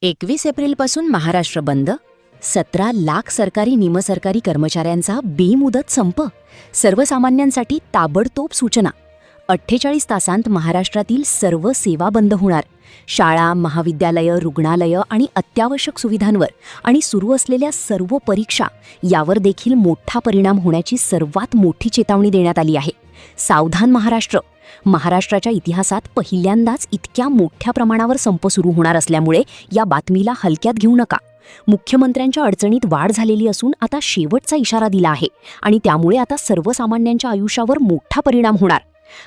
21 एप्रिलपासून महाराष्ट्र बंद, 17 लाख सरकारी निमसरकारी कर्मचाऱ्यांचा बेमुदत संप, सर्वसामान्यांसाठी ताबडतोब सूचना. 48 तासांत महाराष्ट्रातील सर्व सेवा बंद होणार. शाळा, महाविद्यालयं, रुग्णालयं आणि अत्यावश्यक सुविधांवर आणि सुरू असलेल्या सर्व परीक्षा यावर देखील मोठा परिणाम होण्याची सर्वात मोठी चेतावणी देण्यात आली आहे. सावधान महाराष्ट्र. महाराष्ट्राच्या इतिहासात पहिल्यांदाच इतक्या मोठ्या प्रमाणावर संप सुरू होणार असल्यामुळे या बातमीला हलक्यात घेऊ नका. मुख्यमंत्र्यांच्या अडचणीत वाढ झालेली असून आता शेवटचा इशारा दिला आहे आणि त्यामुळे आता सर्वसामान्यांच्या आयुष्यावर मोठा परिणाम होणार.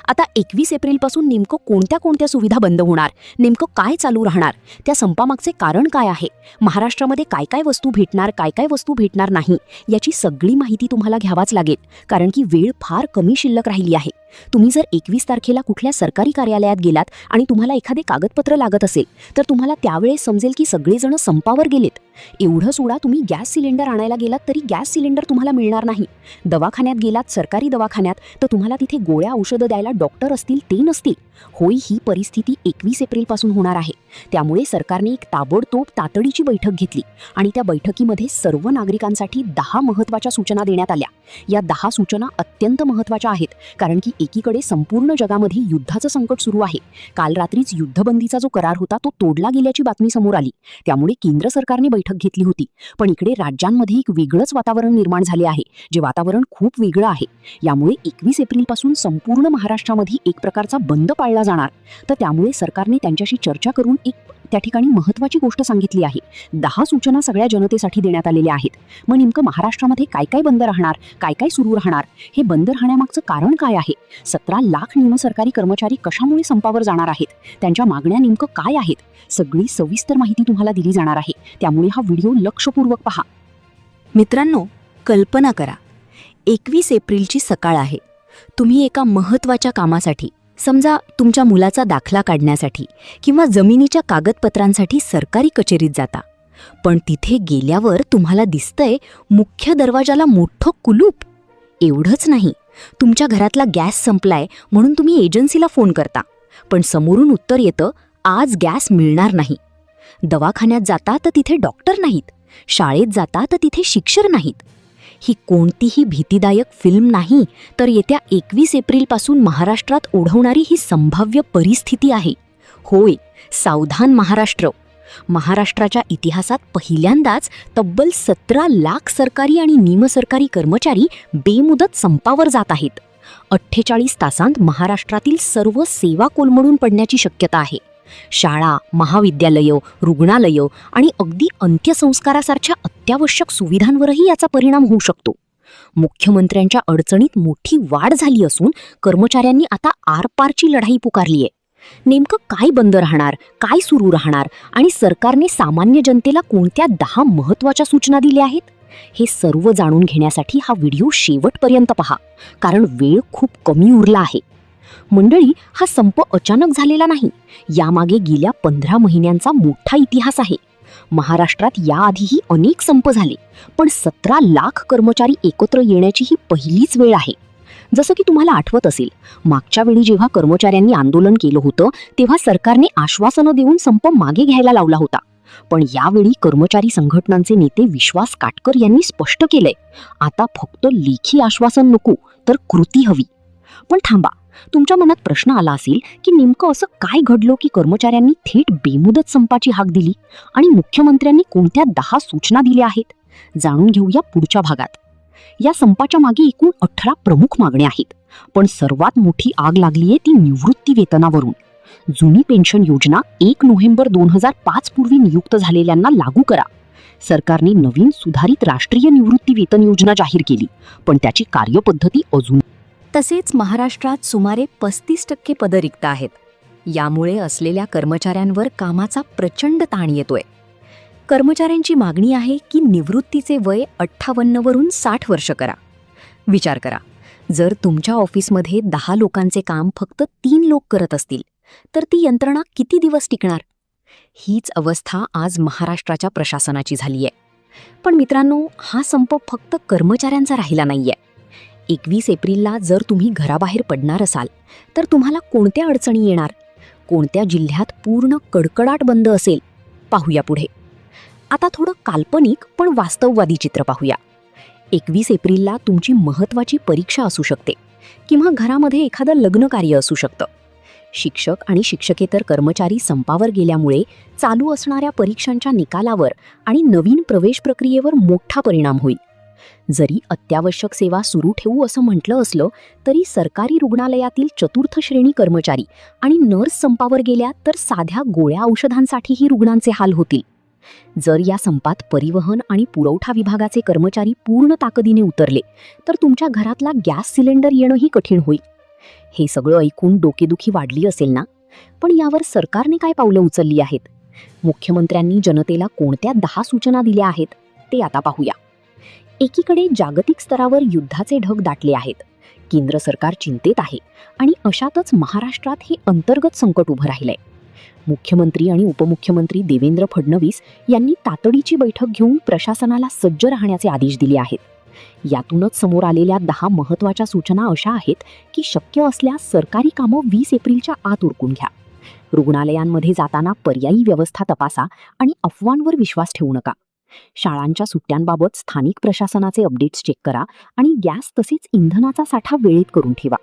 आता 21 एप्रिलपासून नेमकं कोणत्या सुविधा बंद होणार, नेमकं काय चालू राहणार, त्या संपामागचे कारण काय आहे, महाराष्ट्रामध्ये काय वस्तू भेटणार, काय वस्तू भेटणार नाही, याची सगळी माहिती तुम्हाला घ्यावाच लागेल. कारण की वेळ फार कमी शिल्लक राहिली आहे. तुम्ही जर 21 तारखेला कुठल्या सरकारी कार्यालयात गेलात आणि तुम्हाला एखादे कागदपत्र लागत असेल तर तुम्हाला त्यावेळेस समजेल की सगळेजण संपावर गेलेत. एवढं सोडा, तुम्ही गॅस सिलेंडर आणायला गेलात तरी गॅस सिलेंडर तुम्हाला मिळणार नाही. दवाखान्यात गेलात, सरकारी दवाखान्यात, तर तुम्हाला तिथे गोळ्या औषधं द्यायला डॉक्टर असतील ते नसतील. होय, ही परिस्थिती 21 एप्रिलपासून होणार आहे. त्यामुळे सरकारने एक ताबडतोब तातडीची बैठक घेतली आणि त्या बैठकीमध्ये सर्व नागरिकांसाठी 10 महत्त्वाच्या सूचना देण्यात आल्या. या 10 सूचना अत्यंत महत्त्वाच्या आहेत, कारण की एकीकडे संपूर्ण जगामध्ये युद्धाचं संकट सुरू आहे. काल रात्रीच युद्धबंदीचा जो करार होता तो तोडला गेल्याची बातमी समोर आली. त्यामुळे केंद्र सरकारने बैठक घेतली होती. पण इकडे राज्यांमध्ये एक वेगळंच वातावरण निर्माण झाले आहे, जे वातावरण खूप वेगळं आहे. यामुळे 21 एप्रिलपासून संपूर्ण महाराष्ट्रामध्ये एक प्रकारचा बंद पाळला जाणार. तर त्यामुळे सरकारने त्यांच्याशी चर्चा करून एक त्या ठिकाणी महत्त्वाची गोष्ट सांगितली आहे. 10 सूचना सगळ्या जनतेसाठी देण्यात आलेल्या आहेत. मग नेमकं महाराष्ट्रामध्ये काय बंद राहणार, काय सुरू राहणार, हे बंद राहण्यामागचं कारण काय आहे, 17 लाख निमसरकारी कर्मचारी कशामुळे संपावर जाणार आहेत, त्यांच्या मागण्या नेमकं काय आहेत, सगळी सविस्तर माहिती तुम्हाला दिली जाणार आहे. त्यामुळे हा व्हिडिओ लक्षपूर्वक पहा. मित्रांनो, कल्पना करा, 21 एप्रिलची सकाळ आहे. तुम्ही एका महत्त्वाच्या कामासाठी, समजा तुमच्या मुलाचा दाखला काढण्यासाठी किंवा जमिनीच्या कागदपत्रांसाठी सरकारी कचेरीत जाता. पण तिथे गेल्यावर तुम्हाला दिसतंय मुख्य दरवाजाला मोठं कुलूप. एवढंच नाही, तुमच्या घरातला गॅस संपलाय म्हणून तुम्ही एजन्सीला फोन करता, पण समोरून उत्तर येतं आज गॅस मिळणार नाही. दवाखान्यात जाता तर तिथे डॉक्टर नाहीत, शाळेत जाता तर तिथे शिक्षक नाहीत. ही कोणतीही भीतीदायक फिल्म नाही, तर येत्या 21 एप्रिलपासून महाराष्ट्रात ओढवणारी ही संभाव्य परिस्थिती आहे. होय, सावधान महाराष्ट्र. महाराष्ट्राच्या इतिहासात पहिल्यांदाच तब्बल 17 लाख सरकारी आणि निमसरकारी कर्मचारी बेमुदत संपावर जात आहेत. 48 तासांत महाराष्ट्रातील सर्व सेवा कोलमडून पडण्याची शक्यता आहे. शाळा, महाविद्यालयं, रुग्णालयं आणि अगदी अंत्यसंस्कारासारख्या अत्यावश्यक सुविधांवरही याचा परिणाम होऊ शकतो. मुख्यमंत्र्यांच्या अडचणीत मोठी वाढ झाली असून कर्मचाऱ्यांनी आता आरपारची लढाई पुकारली आहे. नेमकं काय बंद राहणार, काय सुरू राहणार आणि सरकारने सामान्य जनतेला कोणत्या 10 महत्त्वाच्या सूचना दिल्या आहेत, हे सर्व जाणून घेण्यासाठी हा व्हिडिओ शेवटपर्यंत पहा, कारण वेळ खूप कमी उरला आहे. मंडळी, हा संप अचानक झालेला नाही. यामागे गेल्या 15 महिन्यांचा मोठा इतिहास आहे. महाराष्ट्रात याआधीही अनेक संप झाले, पण 17 लाख कर्मचारी एकत्र येण्याची ही पहिलीच वेळ आहे. जसं की तुम्हाला आठवत असेल, मागच्या वेळी जेव्हा कर्मचाऱ्यांनी आंदोलन केलं होतं तेव्हा सरकारने आश्वासनं देऊन संप मागे घ्यायला लावला होता. पण यावेळी कर्मचारी संघटनांचे नेते विश्वास काटकर यांनी स्पष्ट केलंय, आता फक्त लेखी आश्वासन नको, तर कृती हवी. पण थांबा, तुमच्या मनात प्रश्न आला असेल की नेमकं असं काय घडलं की कर्मचाऱ्यांनी थेट बेमुदत संपाची हाक दिली आणि मुख्यमंत्र्यांनी कोणत्या 10 सूचना दिल्या आहेत. जाणून घेऊया पुढच्या भागात. या संपाच्या मागे एकूण 18 प्रमुख मागण्या आहेत, पण सर्वात मोठी आग लागलीये ती निवृत्ती वेतनावरून. जुनी पेन्शन योजना 1 नोव्हेंबर 2005 पूर्वी नियुक्त झालेल्यांना लागू करा. सरकारने नवीन सुधारित राष्ट्रीय निवृत्ती वेतन योजना जाहीर केली, पण त्याची कार्यपद्धती अजून. तसेच महाराष्ट्रात सुमारे 35% पदं रिक्त आहेत. यामुळे असलेल्या कर्मचाऱ्यांवर कामाचा प्रचंड ताण येतोय. कर्मचाऱ्यांची मागणी आहे की निवृत्तीचे वय 58 वरून 60 वर्ष करा. विचार करा, जर तुमच्या ऑफिसमध्ये 10 लोकांचे काम फक्त 3 लोक करत असतील तर ती यंत्रणा किती दिवस टिकणार? हीच अवस्था आज महाराष्ट्राच्या प्रशासनाची झालीय. पण मित्रांनो, हा संप फक्त कर्मचाऱ्यांचा राहिला नाहीये. 21 एप्रिलला जर तुम्ही घराबाहेर पडणार असाल तर तुम्हाला कोणत्या अडचणी येणार, कोणत्या जिल्ह्यात पूर्ण कडकडाट बंद असेल, पाहूया पुढे. आता थोडं काल्पनिक पण वास्तववादी चित्र पाहूया. 21 एप्रिलला तुमची महत्त्वाची परीक्षा असू शकते किंवा घरामध्ये एखादं लग्न कार्य असू शकतं. शिक्षक आणि शिक्षकेतर कर्मचारी संपावर गेल्यामुळे चालू असणाऱ्या परीक्षांच्या निकालावर आणि नवीन प्रवेश प्रक्रियेवर मोठा परिणाम होईल. जरी अत्यावश्यक सेवा सुरू ठेवू असं म्हटलं असलं तरी सरकारी रुग्णालयातील चतुर्थ श्रेणी कर्मचारी आणि नर्स संपावर गेल्या तर साध्या गोळ्या औषधांसाठीही रुग्णांचे हाल होतील. जर या संपात परिवहन आणि पुरवठा विभागाचे कर्मचारी पूर्ण ताकदीने उतरले तर तुमच्या घरातला गॅस सिलेंडर येणंही कठीण होईल. हे सगळं ऐकून डोकेदुखी वाढली असेल ना? पण यावर सरकारने काय पावलं उचलली आहेत? मुख्यमंत्र्यांनी जनतेला कोणत्या 10 सूचना दिल्या आहेत ते आता पाहूया. एकीकडे जागतिक स्तरावर युद्धाचे ढग दाटले आहेत. केंद्र सरकार चिंतेत आहे आणि अशातच महाराष्ट्रात हे अंतर्गत संकट उभं राहिलंय. मुख्यमंत्री आणि उपमुख्यमंत्री देवेंद्र फडणवीस यांनी तातडीची बैठक घेऊन प्रशासनाला सज्ज राहण्याचे आदेश दिले आहेत. यातूनच समोर आलेल्या 10 महत्त्वाच्या सूचना अशा आहेत की शक्य असल्यास सरकारी कामं 20 एप्रिलच्या आत उरकून घ्या. रुग्णालयांमध्ये जाताना पर्यायी व्यवस्था तपासा आणि अफवांवर विश्वास ठेवू नका. शाळांच्या सुट्ट्यांबाबत स्थानिक प्रशासनाचे अपडेट्स चेक करा आणि गॅस तसेच इंधनाचा साठा वेळेत करून ठेवा.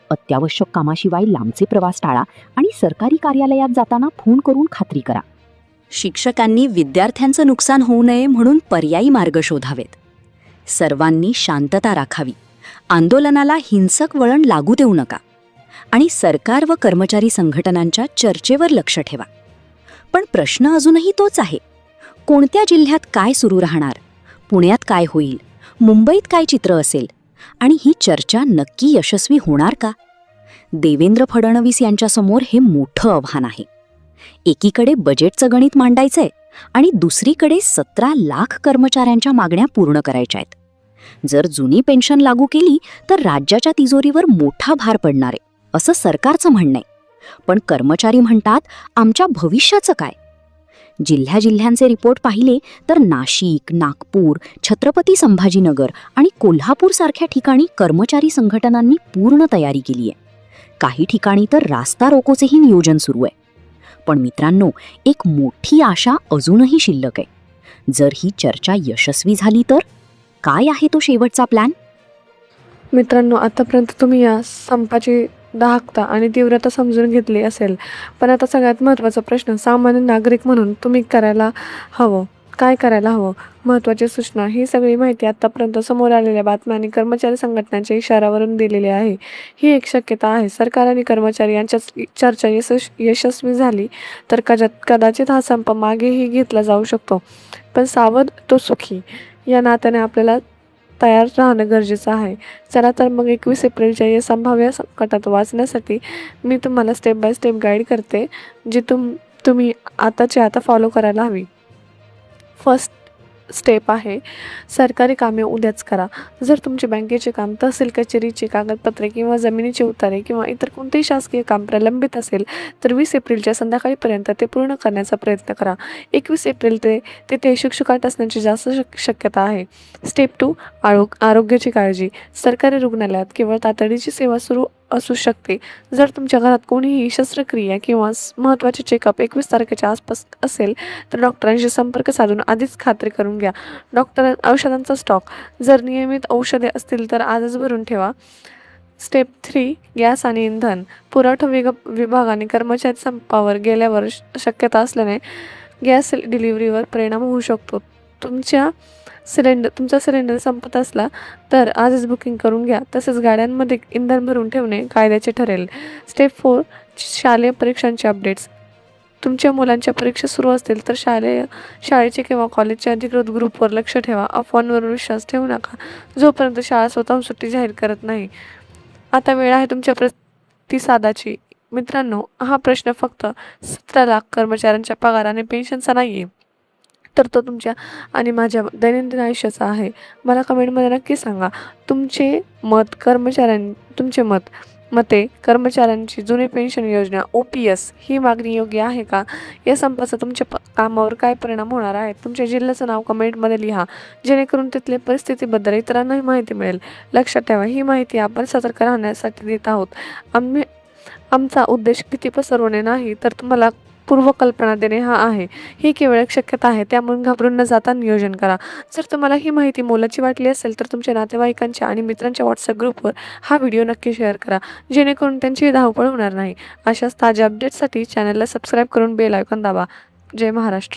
अत्यावश्यक कामाशिवाय लांबचे प्रवास टाळा आणि सरकारी कार्यालयात जाताना फोन करून खात्री करा. शिक्षकांनी विद्यार्थ्यांचं नुकसान होऊ नये म्हणून पर्यायी मार्ग शोधावेत. सर्वांनी शांतता राखावी. आंदोलनाला हिंसक वळण लागू देऊ नका आणि सरकार व कर्मचारी संघटनांच्या चर्चेवर लक्ष ठेवा. पण प्रश्न अजूनही तोच आहे. कोणत्या जिल्ह्यात काय सुरू राहणार? पुण्यात काय होईल? मुंबईत काय चित्र असेल? आणि ही चर्चा नक्की यशस्वी होणार का? देवेंद्र फडणवीस यांच्यासमोर हे मोठं आव्हान आहे. एकीकडे बजेटचं गणित मांडायचंय आणि दुसरीकडे 17 लाख कर्मचाऱ्यांच्या मागण्या पूर्ण करायच्या आहेत. जर जुनी पेन्शन लागू केली तर राज्याच्या तिजोरीवर मोठा भार पडणार आहे असं सरकारचं म्हणणं आहे. पण कर्मचारी म्हणतात, आमच्या भविष्याचं काय? जिल्ह्यांचे रिपोर्ट पाहिले तर नाशिक, नागपूर, छत्रपती संभाजीनगर आणि कोल्हापूर सारख्या ठिकाणी कर्मचारी संघटनांनी पूर्ण तयारी केली आहे. काही ठिकाणी तर रास्ता रोकोचेही नियोजन सुरू आहे. पण मित्रांनो, एक मोठी आशा अजूनही शिल्लक आहे. जर ही चर्चा यशस्वी झाली तर काय आहे तो शेवटचा प्लॅन? मित्रांनो, आतापर्यंत तुम्ही या संपाची दाहकता आणि तीव्रता समजून घेतली असेल. पण आता सगळ्यात महत्त्वाचा प्रश्न, सामान्य नागरिक म्हणून तुम्ही काय करायला हवं? महत्त्वाची सूचना. ही सगळी माहिती आतापर्यंत समोर आलेल्या बातम्या आणि कर्मचारी संघटनांच्या इशाऱ्यावरून दिलेली आहे. ही एक शक्यता आहे. सरकार आणि कर्मचारी यांच्यात चर्चा यशस्वी झाली तर कदाचित हा संप मागेही घेतला जाऊ शकतो. पण सावध तो सुखी या नात्याने आपल्याला तयार राहणं गरजेचं आहे. चला तर मग 21 एप्रिलच्या या संभाव्य संकटात वाचण्यासाठी मी तुम्हाला स्टेप बाय स्टेप गाईड करते, जी तुम्ही आताच्या आता फॉलो करायला हवी. फर्स्ट स्टेप आहे, सरकारी कामे उद्याच करा. जर तुमचे बँकेचे काम, तहसील कचेरीची कागदपत्रे किंवा जमिनीचे उतारे किंवा इतर कोणतेही शासकीय काम प्रलंबित असेल तर 20 एप्रिलच्या संध्याकाळीपर्यंत ते पूर्ण करण्याचा प्रयत्न करा. 21 एप्रिल ते शुकशुकाट असण्याची जास्त शक्यता आहे. स्टेप 2, आरोग्याची काळजी. सरकारी रुग्णालयात केवळ तातडीची सेवा सुरू असू शकते. जर तुमच्या घरात कोणीही शस्त्रक्रिया किंवा महत्त्वाचे चेकअप 21 तारखेच्या आसपास असेल तर डॉक्टरांशी संपर्क साधून आधीच खात्री करून घ्या. औषधांचा स्टॉक. जर नियमित औषधे असतील तर आजच भरून ठेवा. स्टेप 3, गॅस आणि इंधन. पुरवठा विभागाने कर्मचारी संपावर गेल्यावर शक्यता असल्याने गॅस डिलिव्हरीवर परिणाम होऊ शकतो. तुमचा सिलेंडर संपत असला तर आजच बुकिंग करून घ्या. तसेच गाड्यांमध्ये इंधन भरून ठेवणे कायद्याचे ठरेल. स्टेप 4, शालेय परीक्षांचे अपडेट्स. तुमच्या मुलांच्या परीक्षा सुरू असतील तर शाळेचे किंवा कॉलेजच्या अधिकृत ग्रुपवर लक्ष ठेवा. अफवांवर विश्वास ठेवू नका जोपर्यंत शाळा स्वतःहून सुट्टी जाहीर करत नाही. आता वेळ आहे तुमच्या प्रतिसादाची. मित्रांनो, हा प्रश्न फक्त 17 लाख कर्मचाऱ्यांच्या पगार आणि पेन्शनचा नाही आहे, तर तो तुमच्या आणि माझ्या दैनंदिन आयुष्याचा आहे. मला कमेंटमध्ये नक्की सांगा तुमचे मते कर्मचाऱ्यांची जुनी पेन्शन योजना OPS ही मागणी योग्य आहे का? या संपाचा तुमच्या कामावर काय परिणाम होणार आहे? तुमच्या जिल्ह्याचं नाव कमेंटमध्ये लिहा, जेणेकरून तिथल्या परिस्थितीबद्दल इतरांनाही माहिती मिळेल. लक्षात ठेवा, ही माहिती आपण सतर्क राहण्यासाठी देत आहोत. आमचा उद्देश भीती पसरवणे नाही, तर तुम्हाला पूर्वकल्पना देणे हा आहे. ही केवळ एक शक्यता आहे, त्यामुळे घाबरून न जाता नियोजन करा. जर तुम्हाला ही माहिती मोलाची वाटली असेल तर तुमच्या नातेवाईकांच्या आणि मित्रांच्या व्हॉट्सअप ग्रुपवर हा व्हिडिओ नक्की शेअर करा, जेणेकरून त्यांची धावपळ होणार नाही. अशाच ताज्या अपडेट्ससाठी चॅनलला सबस्क्राईब करून बेल आयकॉन दाबा. जय महाराष्ट्र.